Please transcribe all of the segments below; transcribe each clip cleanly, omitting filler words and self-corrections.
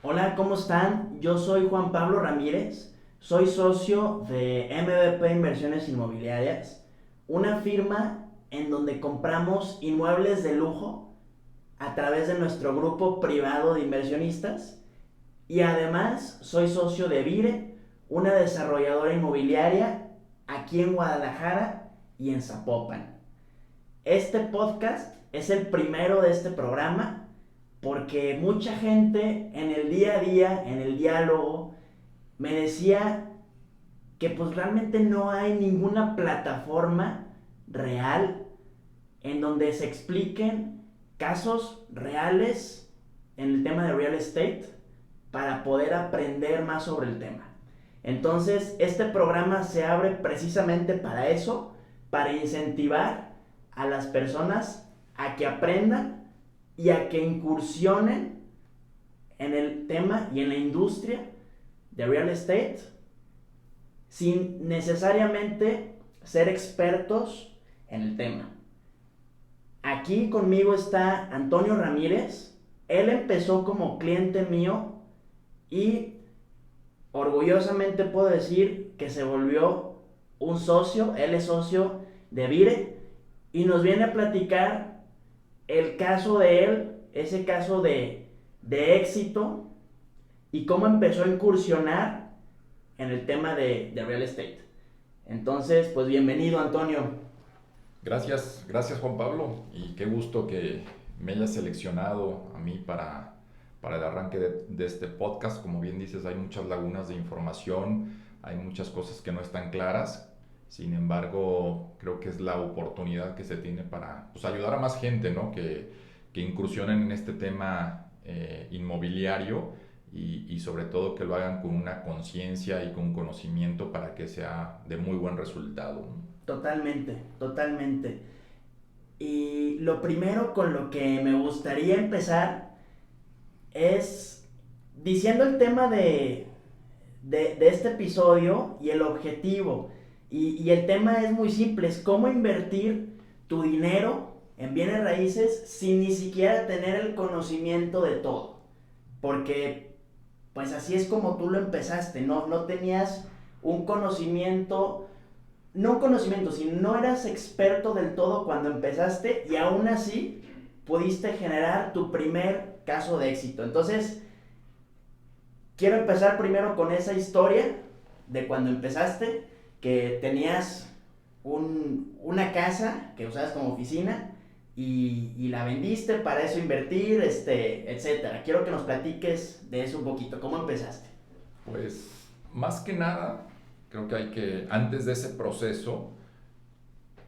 Hola, ¿cómo están? Yo soy Juan Pablo Ramírez, soy socio de MVP Inversiones Inmobiliarias, una firma en donde compramos inmuebles de lujo a través de nuestro grupo privado de inversionistas y además soy socio de Vire, una desarrolladora inmobiliaria aquí en Guadalajara y en Zapopan. Este podcast es el primero de este programa porque mucha gente en el día a día, en el diálogo, me decía que pues realmente no hay ninguna plataforma real en donde se expliquen casos reales en el tema de real estate para poder aprender más sobre el tema. Entonces, este programa se abre precisamente para eso, para incentivar a las personas a que aprendan y a que incursionen en el tema y en la industria de real estate sin necesariamente ser expertos en el tema. Aquí conmigo está Antonio Ramírez. Él empezó como cliente mío y orgullosamente puedo decir que se volvió un socio. Él es socio de Vire y nos viene a platicar el caso de él, ese caso de éxito y cómo empezó a incursionar en el tema de real estate. Entonces, pues bienvenido, Antonio. Gracias Juan Pablo, y qué gusto que me hayas seleccionado a mí para el arranque de este podcast. Como bien dices, hay muchas lagunas de información, hay muchas cosas que no están claras. Sin embargo, creo que es la oportunidad que se tiene para, pues, ayudar a más gente, ¿no? Que incursionen en este tema inmobiliario, y sobre todo que lo hagan con una conciencia y con conocimiento para que sea de muy buen resultado, ¿no? Totalmente, totalmente. Y lo primero con lo que me gustaría empezar es diciendo el tema de este episodio y el objetivo. Y el tema es muy simple, es cómo invertir tu dinero en bienes raíces sin ni siquiera tener el conocimiento de todo. Porque pues así es como tú lo empezaste, no tenías un conocimiento, no un conocimiento, sino no eras experto del todo cuando empezaste y aún así pudiste generar tu primer caso de éxito. Entonces, quiero empezar primero con esa historia de cuando empezaste, que tenías una casa que usabas como oficina y la vendiste para eso invertir, etcétera. Quiero que nos platiques de eso un poquito. ¿Cómo empezaste? Pues más que nada, creo que antes de ese proceso,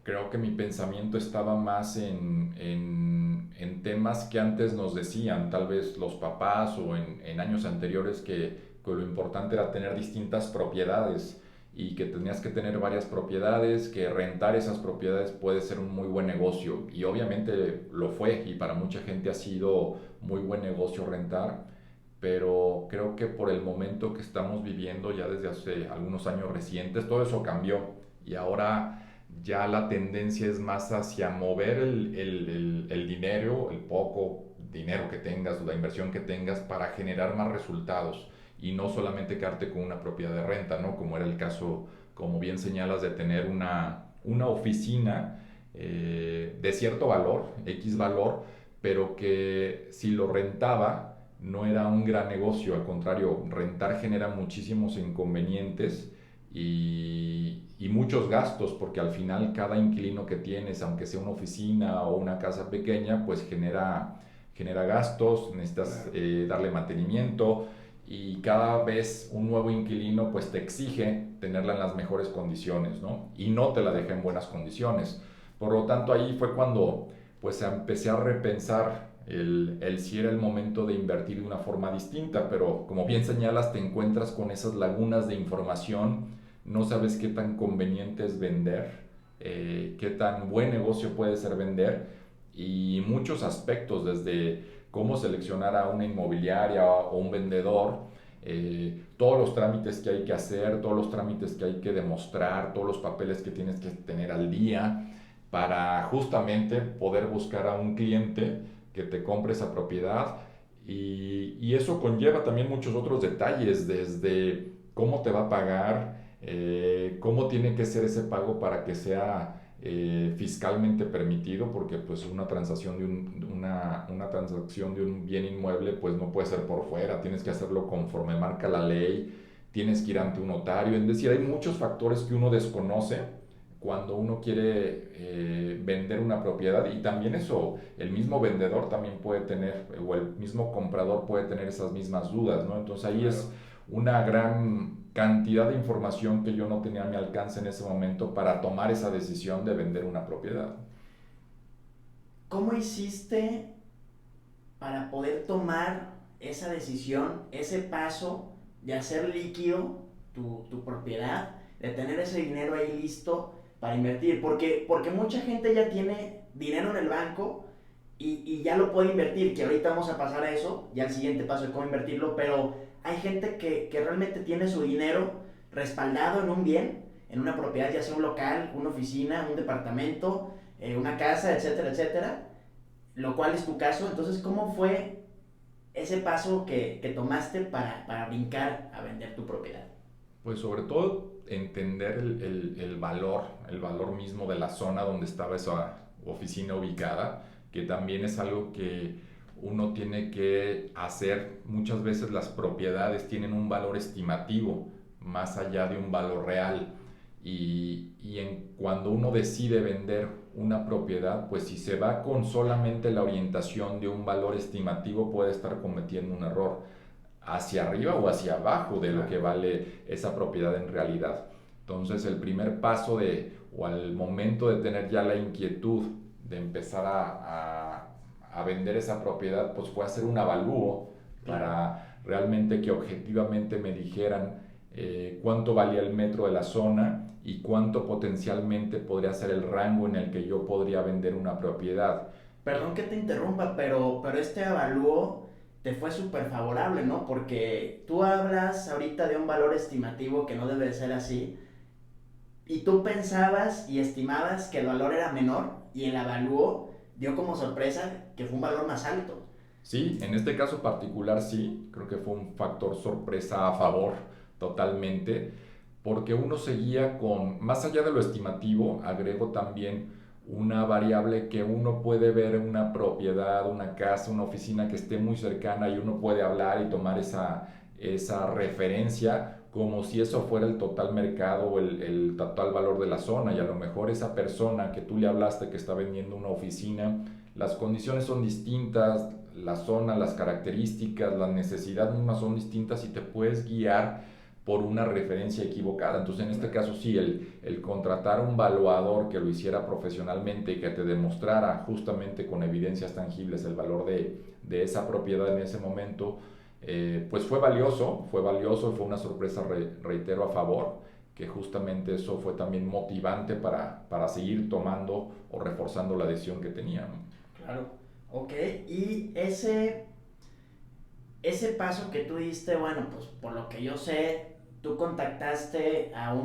creo que mi pensamiento estaba más en temas que antes nos decían, tal vez los papás o en años anteriores, que lo importante era tener distintas propiedades y que tenías que tener varias propiedades, que rentar esas propiedades puede ser un muy buen negocio, y obviamente lo fue, y para mucha gente ha sido muy buen negocio rentar. Pero creo que por el momento que estamos viviendo ya desde hace algunos años recientes, todo eso cambió, y ahora ya la tendencia es más hacia mover el dinero, el poco dinero que tengas, la inversión que tengas, para generar más resultados y no solamente quedarte con una propiedad de renta, ¿no? Como era el caso, como bien señalas, de tener una oficina de cierto valor, X valor, pero que si lo rentaba no era un gran negocio. Al contrario, rentar genera muchísimos inconvenientes y muchos gastos, porque al final cada inquilino que tienes, aunque sea una oficina o una casa pequeña, pues genera gastos, necesitas darle mantenimiento, y cada vez un nuevo inquilino pues te exige tenerla en las mejores condiciones, ¿no? Y no te la deja en buenas condiciones. Por lo tanto, ahí fue cuando pues empecé a repensar el si era el momento de invertir de una forma distinta, pero como bien señalas, te encuentras con esas lagunas de información, no sabes qué tan conveniente es vender, qué tan buen negocio puede ser vender, y muchos aspectos, desde cómo seleccionar a una inmobiliaria o un vendedor, todos los trámites que hay que hacer, todos los trámites que hay que demostrar, todos los papeles que tienes que tener al día para justamente poder buscar a un cliente que te compre esa propiedad Y eso conlleva también muchos otros detalles, desde cómo te va a pagar, cómo tiene que ser ese pago para que sea fiscalmente permitido, porque pues una transacción de un bien inmueble pues no puede ser por fuera, tienes que hacerlo conforme marca la ley, tienes que ir ante un notario, es decir, hay muchos factores que uno desconoce cuando uno quiere vender una propiedad, y también eso, el mismo vendedor también puede tener, o el mismo comprador puede tener esas mismas dudas, ¿no? Entonces ahí Claro. es una gran cantidad de información que yo no tenía a mi alcance en ese momento para tomar esa decisión de vender una propiedad. ¿Cómo hiciste para poder tomar esa decisión, ese paso de hacer líquido tu propiedad, de tener ese dinero ahí listo para invertir? Porque mucha gente ya tiene dinero en el banco y ya lo puede invertir, que ahorita vamos a pasar a eso, ya el siguiente paso de cómo invertirlo, pero hay gente que realmente tiene su dinero respaldado en un bien, en una propiedad, ya sea un local, una oficina, un departamento, una casa, etcétera, etcétera, lo cual es tu caso. Entonces, ¿cómo fue ese paso que tomaste para brincar a vender tu propiedad? Pues sobre todo entender el valor mismo de la zona donde estaba esa oficina ubicada, que también es algo que uno tiene que hacer. Muchas veces las propiedades tienen un valor estimativo más allá de un valor real. Cuando uno decide vender una propiedad, pues si se va con solamente la orientación de un valor estimativo, puede estar cometiendo un error hacia arriba o hacia abajo de lo que vale esa propiedad en realidad. Entonces el primer paso o al momento de tener ya la inquietud de empezar a vender esa propiedad, pues fue hacer un avalúo Claro. para realmente que objetivamente me dijeran cuánto valía el metro de la zona y cuánto potencialmente podría ser el rango en el que yo podría vender una propiedad. Perdón que te interrumpa, pero este avalúo te fue súper favorable, ¿no? Porque tú hablas ahorita de un valor estimativo que no debe de ser así, y tú pensabas y estimabas que el valor era menor, y el avalúo dio como sorpresa que fue un valor más alto. Sí, en este caso particular sí, creo que fue un factor sorpresa a favor totalmente, porque uno seguía con, más allá de lo estimativo, agrego también una variable que uno puede ver en una propiedad, una casa, una oficina que esté muy cercana, y uno puede hablar y tomar esa referencia como si eso fuera el total mercado o el total valor de la zona, y a lo mejor esa persona que tú le hablaste que está vendiendo una oficina, las condiciones son distintas, la zona, las características, las necesidades mismas son distintas, y te puedes guiar por una referencia equivocada. Entonces, en este caso, sí, el contratar un valuador que lo hiciera profesionalmente y que te demostrara justamente con evidencias tangibles el valor de esa propiedad en ese momento, pues fue valioso, fue una sorpresa, reitero, a favor, que justamente eso fue también motivante para seguir tomando o reforzando la decisión que tenía, ¿no? Claro. Ok, y ese paso que tú diste, bueno, pues por lo que yo sé, tú contactaste a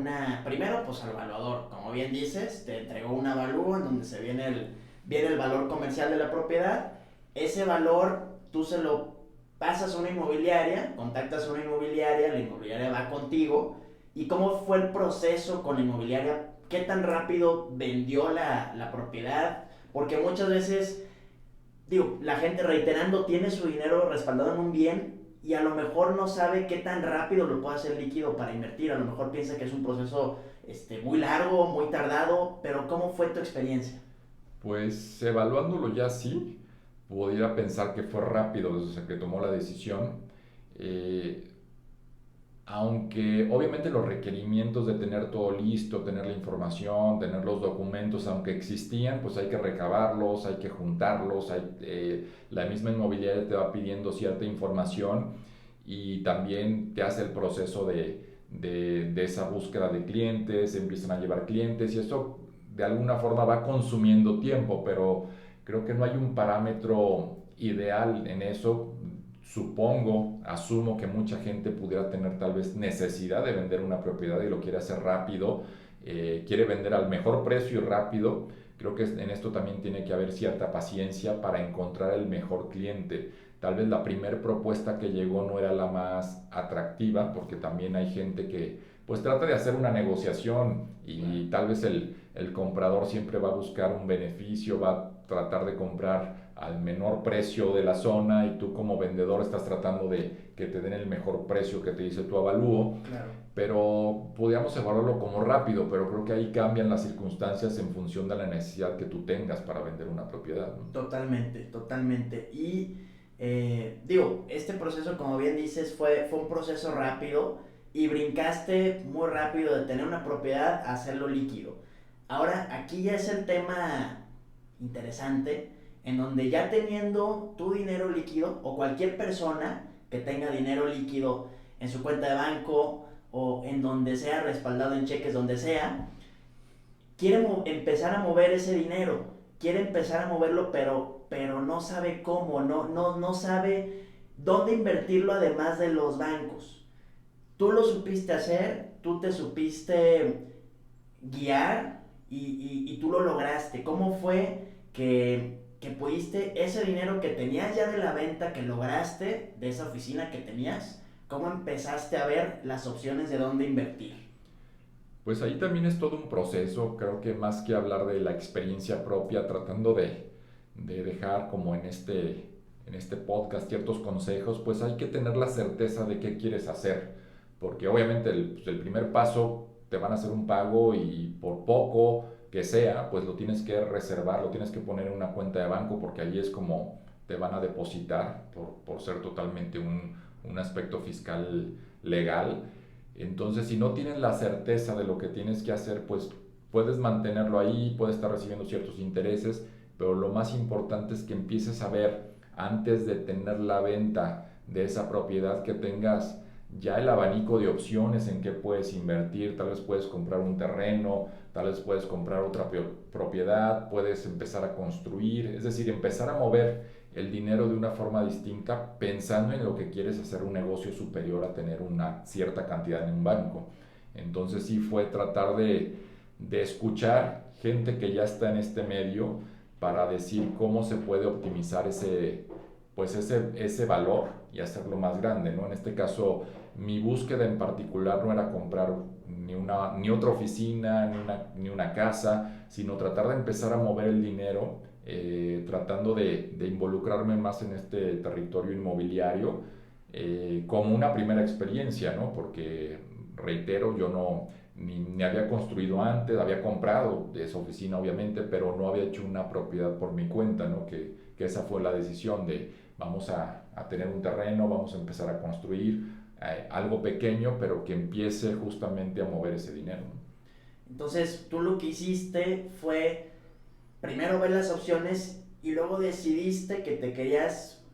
primero pues al evaluador, como bien dices, te entregó un avalúo en donde viene el valor comercial de la propiedad. Ese valor tú se lo pasas a una inmobiliaria, contactas a una inmobiliaria, la inmobiliaria va contigo. ¿Y cómo fue el proceso con la inmobiliaria? ¿Qué tan rápido vendió la propiedad? Porque muchas veces, digo, la gente, reiterando, tiene su dinero respaldado en un bien y a lo mejor no sabe qué tan rápido lo puede hacer líquido para invertir. A lo mejor piensa que es un proceso muy largo, muy tardado, pero ¿cómo fue tu experiencia? Pues evaluándolo ya sí, pudiera pensar que fue rápido desde que tomó la decisión. Eh, Aunque obviamente los requerimientos de tener todo listo, tener la información, tener los documentos, aunque existían, pues hay que recabarlos, hay que juntarlos, la misma inmobiliaria te va pidiendo cierta información, y también te hace el proceso de esa búsqueda de clientes, empiezan a llevar clientes, y eso de alguna forma va consumiendo tiempo, pero creo que no hay un parámetro ideal en eso. Supongo, asumo que mucha gente pudiera tener tal vez necesidad de vender una propiedad y lo quiere hacer rápido, quiere vender al mejor precio y rápido. Creo que en esto también tiene que haber cierta paciencia para encontrar el mejor cliente. tal vez la primera propuesta que llegó no era la más atractiva, porque también hay gente que pues trata de hacer una negociación y tal vez el comprador siempre va a buscar un beneficio, va a tratar de comprar al menor precio de la zona y tú como vendedor estás tratando de que te den el mejor precio que te dice tu avalúo. Claro. Pero podríamos evaluarlo como rápido, pero creo que ahí cambian las circunstancias en función de la necesidad que tú tengas para vender una propiedad, ¿no? Totalmente, totalmente. Y digo, este proceso, como bien dices, fue un proceso rápido y brincaste muy rápido de tener una propiedad a hacerlo líquido. Ahora, aquí ya es el tema interesante, en donde ya teniendo tu dinero líquido, o cualquier persona que tenga dinero líquido en su cuenta de banco, o en donde sea, respaldado en cheques, donde sea, quiere empezar a mover ese dinero, quiere empezar a moverlo, pero no sabe cómo, no sabe dónde invertirlo además de los bancos. Tú lo supiste hacer, tú te supiste guiar y tú lo lograste. ¿Cómo fue que pudiste ese dinero que tenías ya de la venta, que lograste de esa oficina que tenías, cómo empezaste a ver las opciones de dónde invertir? Pues ahí también es todo un proceso, creo que más que hablar de la experiencia propia, tratando de dejar como en este podcast ciertos consejos, pues hay que tener la certeza de qué quieres hacer, porque obviamente pues el primer paso te van a hacer un pago y por poco que sea, pues lo tienes que reservar, lo tienes que poner en una cuenta de banco, porque allí es como te van a depositar por ser totalmente un aspecto fiscal legal. Entonces, si no tienes la certeza de lo que tienes que hacer, pues puedes mantenerlo ahí, puedes estar recibiendo ciertos intereses, pero lo más importante es que empieces a ver antes de tener la venta de esa propiedad, que tengas ya el abanico de opciones en que puedes invertir. Tal vez puedes comprar un terreno, tal vez puedes comprar otra propiedad, puedes empezar a construir, es decir, empezar a mover el dinero de una forma distinta, pensando en lo que quieres hacer un negocio superior a tener una cierta cantidad en un banco. Entonces sí fue tratar de escuchar gente que ya está en este medio para decir cómo se puede optimizar ese valor y hacerlo más grande, ¿no? En este caso, mi búsqueda en particular no era comprar ni otra oficina, ni una casa, sino tratar de empezar a mover el dinero, tratando de involucrarme más en este territorio inmobiliario, como una primera experiencia, ¿no? Porque, reitero, yo ni había construido antes, había comprado de esa oficina obviamente, pero no había hecho una propiedad por mi cuenta, ¿no? Que esa fue la decisión de vamos a tener un terreno, vamos a empezar a construir algo pequeño, pero que empiece justamente a mover ese dinero, ¿no? Entonces, tú lo que hiciste fue primero ver las opciones y luego decidiste que te querías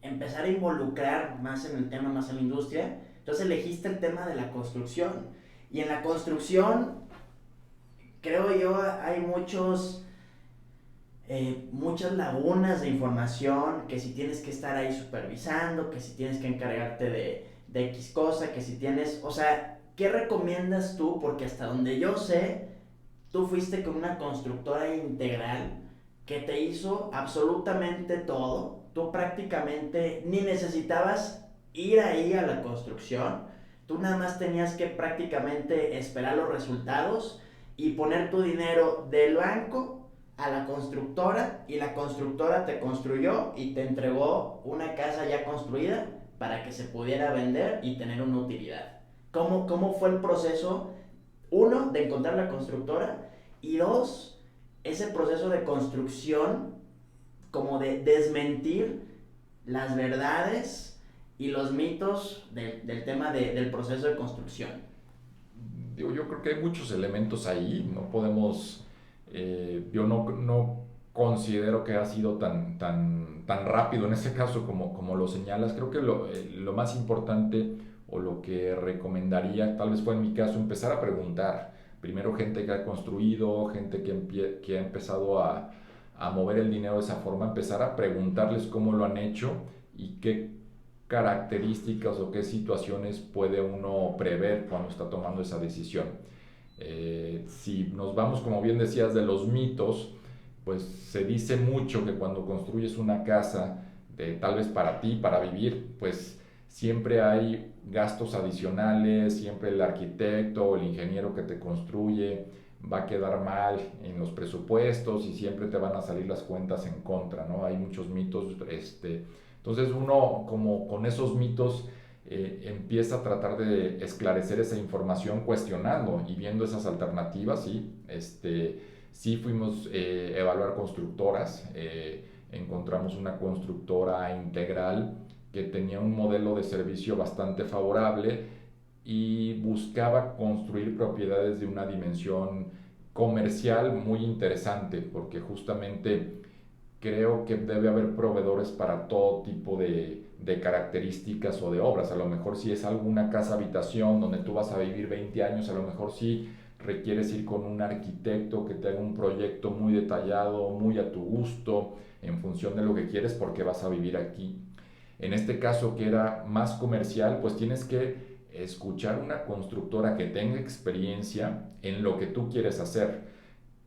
empezar a involucrar más en el tema, más en la industria. Entonces elegiste el tema de la construcción. Y en la construcción, creo yo, hay muchas lagunas de información, que si tienes que estar ahí supervisando, que si tienes que encargarte de X cosa, que si tienes, o sea, ¿qué recomiendas tú? Porque hasta donde yo sé, tú fuiste con una constructora integral que te hizo absolutamente todo. Tú prácticamente ni necesitabas ir ahí a la construcción. Tú nada más tenías que prácticamente esperar los resultados y poner tu dinero del banco a la constructora, y la constructora te construyó y te entregó una casa ya construida para que se pudiera vender y tener una utilidad. ¿Cómo fue el proceso? Uno, de encontrar la constructora, y dos, ese proceso de construcción, como de desmentir las verdades y los mitos del tema del proceso de construcción. Digo, yo creo que hay muchos elementos ahí, no podemos, yo no considero que ha sido tan rápido en este caso como lo señalas. Creo que lo más importante o lo que recomendaría, tal vez fue en mi caso, empezar a preguntar. Primero gente que ha construido, gente que ha empezado a mover el dinero de esa forma, empezar a preguntarles cómo lo han hecho y qué características o qué situaciones puede uno prever cuando está tomando esa decisión. Si nos vamos, como bien decías, de los mitos, pues se dice mucho que cuando construyes una casa tal vez para ti, para vivir, pues siempre hay gastos adicionales, siempre el arquitecto o el ingeniero que te construye va a quedar mal en los presupuestos y siempre te van a salir las cuentas en contra, ¿no? Hay muchos mitos, entonces uno como con esos mitos empieza a tratar de esclarecer esa información cuestionando y viendo esas alternativas, ¿sí? Sí fuimos a evaluar constructoras, encontramos una constructora integral que tenía un modelo de servicio bastante favorable y buscaba construir propiedades de una dimensión comercial muy interesante, porque justamente creo que debe haber proveedores para todo tipo de características o de obras. A lo mejor si es alguna casa habitación donde tú vas a vivir 20 años, a lo mejor sí requieres ir con un arquitecto que te haga un proyecto muy detallado, muy a tu gusto, en función de lo que quieres porque vas a vivir aquí. En este caso que era más comercial, pues tienes que escuchar una constructora que tenga experiencia en lo que tú quieres hacer.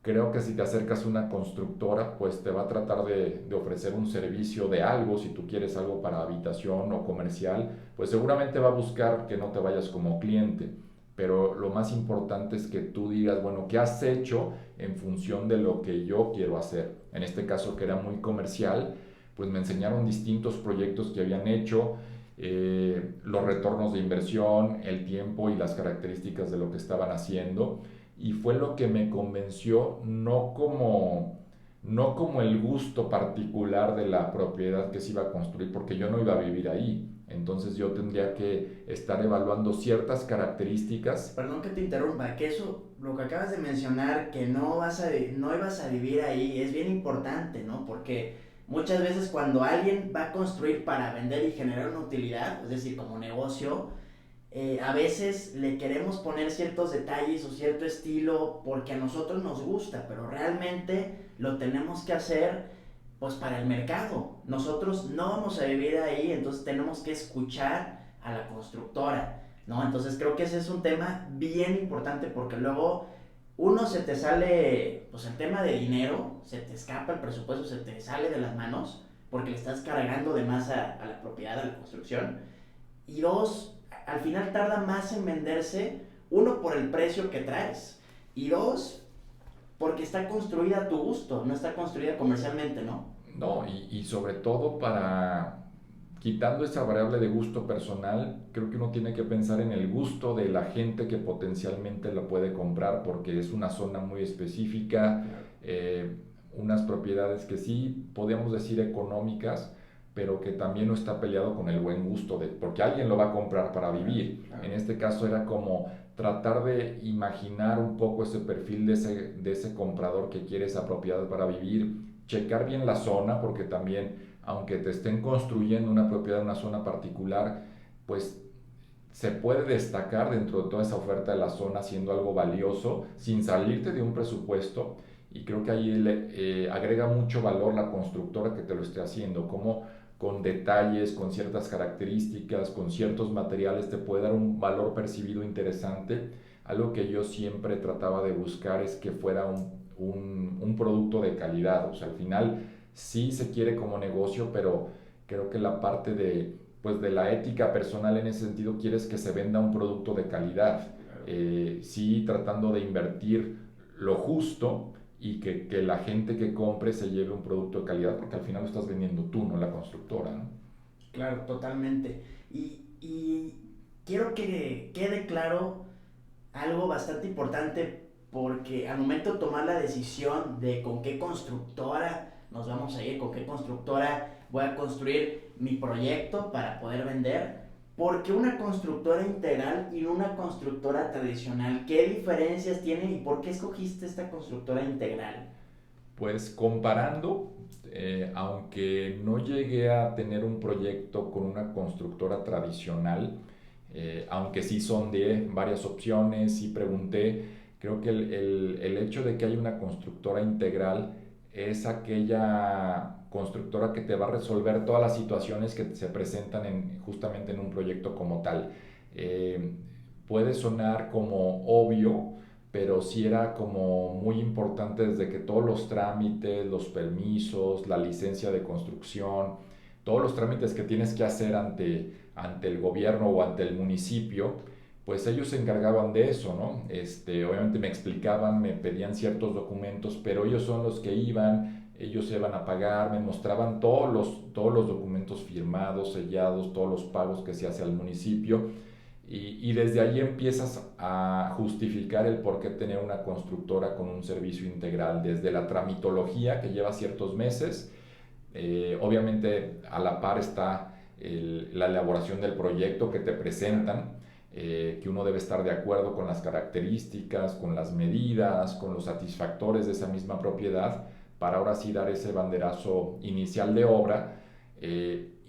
Creo que si te acercas a una constructora, pues te va a tratar de ofrecer un servicio de algo, si tú quieres algo para habitación o comercial, pues seguramente va a buscar que no te vayas como cliente. Pero lo más importante es que tú digas, bueno, ¿qué has hecho en función de lo que yo quiero hacer? En este caso que era muy comercial, pues me enseñaron distintos proyectos que habían hecho, los retornos de inversión, el tiempo y las características de lo que estaban haciendo y fue lo que me convenció, no como el gusto particular de la propiedad que se iba a construir, porque yo no iba a vivir ahí. Entonces yo tendría que estar evaluando ciertas características. Perdón que te interrumpa, que eso, lo que acabas de mencionar, que no ibas a vivir ahí, es bien importante, ¿no? Porque muchas veces cuando alguien va a construir para vender y generar una utilidad, es decir, como negocio, a veces le queremos poner ciertos detalles o cierto estilo porque a nosotros nos gusta, pero realmente lo tenemos que hacer pues para el mercado. Nosotros no vamos a vivir ahí, entonces tenemos que escuchar a la constructora, ¿no? Entonces creo que ese es un tema bien importante porque luego uno se te sale, pues el tema de dinero, se te escapa el presupuesto, se te sale de las manos porque le estás cargando de más a la propiedad, a la construcción. Y dos, al final tarda más en venderse, uno por el precio que traes y dos, porque está construida a tu gusto, no está construida comercialmente, ¿no? No, y sobre todo quitando esa variable de gusto personal, creo que uno tiene que pensar en el gusto de la gente que potencialmente lo puede comprar porque es una zona muy específica, unas propiedades que sí, podríamos decir económicas, pero que también no está peleado con el buen gusto, porque alguien lo va a comprar para vivir. En este caso era como tratar de imaginar un poco ese perfil de ese comprador que quiere esa propiedad para vivir, checar bien la zona, porque también, aunque te estén construyendo una propiedad en una zona particular, pues se puede destacar dentro de toda esa oferta de la zona siendo algo valioso sin salirte de un presupuesto y creo que ahí agrega mucho valor la constructora que te lo esté haciendo, como con detalles, con ciertas características, con ciertos materiales te puede dar un valor percibido interesante. Algo que yo siempre trataba de buscar es que fuera un producto de calidad, o sea, al final sí se quiere como negocio, pero creo que la parte pues de la ética personal en ese sentido quieres que se venda un producto de calidad, sí tratando de invertir lo justo y que la gente que compre se lleve un producto de calidad porque al final lo estás vendiendo tú, no la constructora, ¿no? Claro, totalmente. Y quiero que quede claro algo bastante importante porque al momento de tomar la decisión de con qué constructora nos vamos a ir, con qué constructora voy a construir mi proyecto para poder vender, porque una constructora integral y una constructora tradicional, ¿qué diferencias tienen y por qué escogiste esta constructora integral? Pues comparando, aunque no llegué a tener un proyecto con una constructora tradicional, aunque sí sondeé varias opciones y pregunté, creo que el hecho de que haya una constructora integral es aquella constructora que te va a resolver todas las situaciones que se presentan justamente en un proyecto como tal. Eh, Puede sonar como obvio, pero sí era como muy importante desde que todos los trámites, los permisos, la licencia de construcción, todos los trámites que tienes que hacer ante el gobierno o ante el municipio, pues ellos se encargaban de eso, ¿no? Obviamente me explicaban, me pedían ciertos documentos, pero ellos son los que iban, ellos se iban a pagar, me mostraban todos los documentos firmados, sellados, todos los pagos que se hace al municipio, y desde ahí empiezas a justificar el por qué tener una constructora con un servicio integral, desde la tramitología que lleva ciertos meses. Obviamente a la par está la elaboración del proyecto que te presentan, que uno debe estar de acuerdo con las características, con las medidas, con los satisfactores de esa misma propiedad, para ahora sí dar ese banderazo inicial de obra.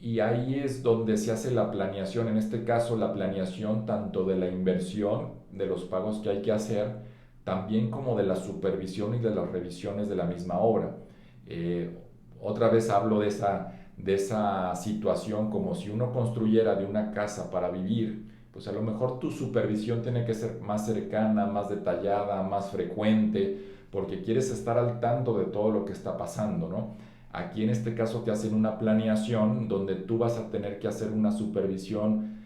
Y ahí es donde se hace la planeación, en este caso la planeación tanto de la inversión, de los pagos que hay que hacer, también como de la supervisión y de las revisiones de la misma obra. Otra vez hablo de esa situación como si uno construyera de una casa para vivir, pues a lo mejor tu supervisión tiene que ser más cercana, más detallada, más frecuente, porque quieres estar al tanto de todo lo que está pasando, ¿no? Aquí en este caso te hacen una planeación donde tú vas a tener que hacer una supervisión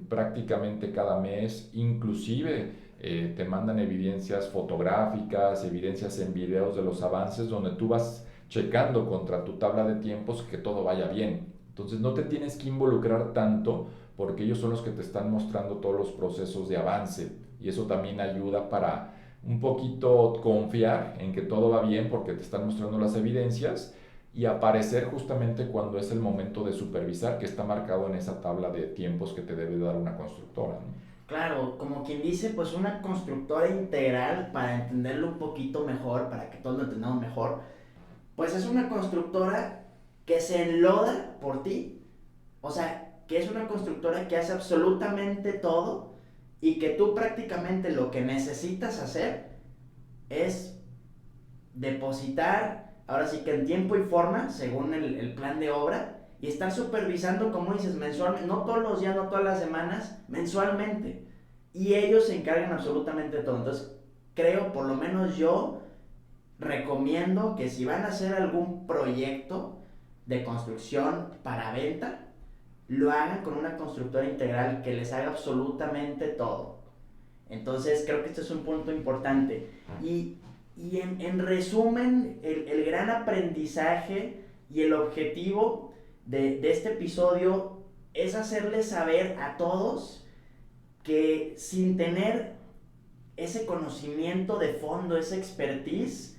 prácticamente cada mes, inclusive te mandan evidencias fotográficas, evidencias en videos de los avances donde tú vas checando contra tu tabla de tiempos que todo vaya bien. Entonces no te tienes que involucrar tanto porque ellos son los que te están mostrando todos los procesos de avance, y eso también ayuda para un poquito confiar en que todo va bien porque te están mostrando las evidencias, y aparecer justamente cuando es el momento de supervisar, que está marcado en esa tabla de tiempos que te debe dar una constructora, ¿no? Claro, como quien dice, pues una constructora integral, para entenderlo un poquito mejor, para que todos lo entendamos mejor, pues es una constructora que se enloda por ti. O sea, que es una constructora que hace absolutamente todo y que tú prácticamente lo que necesitas hacer es depositar, ahora sí que en tiempo y forma, según el plan de obra, y estar supervisando, como dices, mensualmente, no todos los días, no todas las semanas, mensualmente. Y ellos se encargan absolutamente de todo. Entonces, creo, por lo menos yo, recomiendo que si van a hacer algún proyecto de construcción para venta, lo hagan con una constructora integral que les haga absolutamente todo. Entonces creo que este es un punto importante. Y en resumen, el gran aprendizaje y el objetivo de este episodio es hacerles saber a todos que sin tener ese conocimiento de fondo, esa expertise,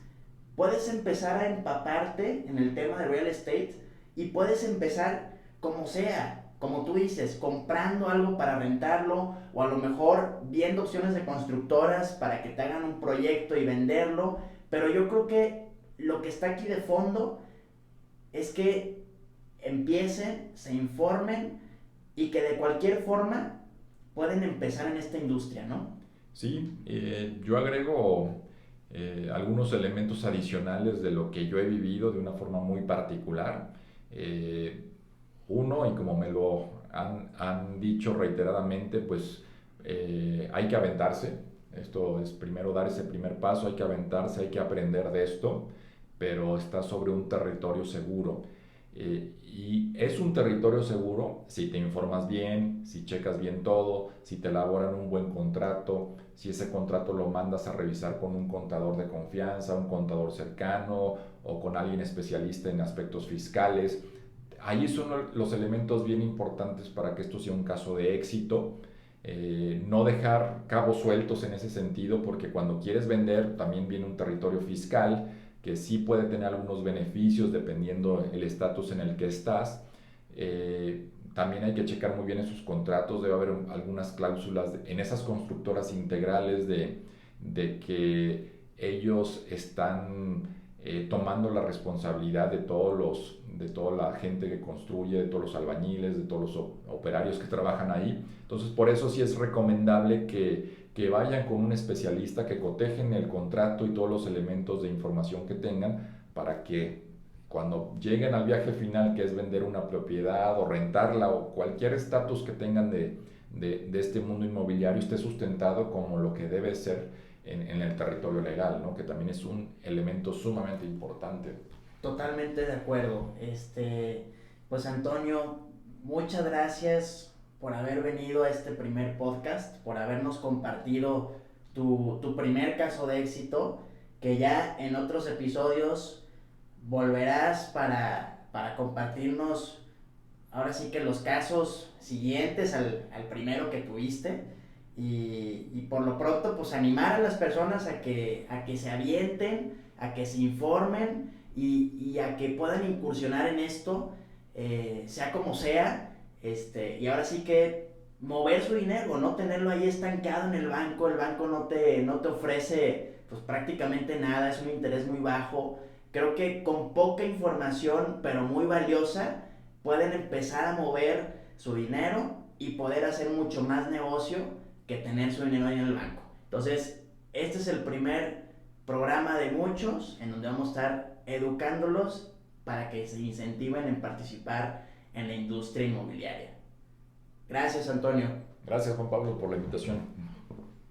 puedes empezar a empaparte en el tema de real estate y puedes empezar como sea, como tú dices, comprando algo para rentarlo o a lo mejor viendo opciones de constructoras para que te hagan un proyecto y venderlo. Pero yo creo que lo que está aquí de fondo es que empiecen, se informen y que de cualquier forma pueden empezar en esta industria, ¿no? Sí, yo agrego algunos elementos adicionales de lo que yo he vivido de una forma muy particular. Eh, Uno, y como me lo han dicho reiteradamente, pues hay que aventarse. Esto es primero dar ese primer paso, hay que aventarse, hay que aprender de esto, pero está sobre un territorio seguro. Y es un territorio seguro si te informas bien, si checas bien todo, si te elaboran un buen contrato, si ese contrato lo mandas a revisar con un contador de confianza, un contador cercano o con alguien especialista en aspectos fiscales. Ahí son los elementos bien importantes para que esto sea un caso de éxito. No dejar cabos sueltos en ese sentido, porque cuando quieres vender también viene un territorio fiscal que sí puede tener algunos beneficios dependiendo el estatus en el que estás. También hay que checar muy bien esos contratos, debe haber algunas cláusulas en esas constructoras integrales de que ellos están tomando la responsabilidad de toda la gente que construye, de todos los albañiles, de todos los operarios que trabajan ahí. Entonces, por eso sí es recomendable que vayan con un especialista, que cotejen el contrato y todos los elementos de información que tengan, para que cuando lleguen al viaje final, que es vender una propiedad o rentarla o cualquier estatus que tengan de este mundo inmobiliario, esté sustentado como lo que debe ser en el territorio legal, ¿no? Que también es un elemento sumamente importante. Totalmente de acuerdo. Pues Antonio, muchas gracias por haber venido a este primer podcast, por habernos compartido tu primer caso de éxito, que ya en otros episodios volverás para compartirnos ahora sí que los casos siguientes al primero que tuviste. Y por lo pronto, pues animar a las personas a que se avienten, a que se informen y a que puedan incursionar en esto, sea como sea, y ahora sí que mover su dinero, no tenerlo ahí estancado en el banco no te ofrece pues prácticamente nada, es un interés muy bajo. Creo que con poca información, pero muy valiosa, pueden empezar a mover su dinero y poder hacer mucho más negocio que tener su dinero ahí en el banco. Entonces, este es el primer programa de muchos en donde vamos a estar educándolos para que se incentiven en participar en la industria inmobiliaria. Gracias, Antonio. Gracias, Juan Pablo, por la invitación.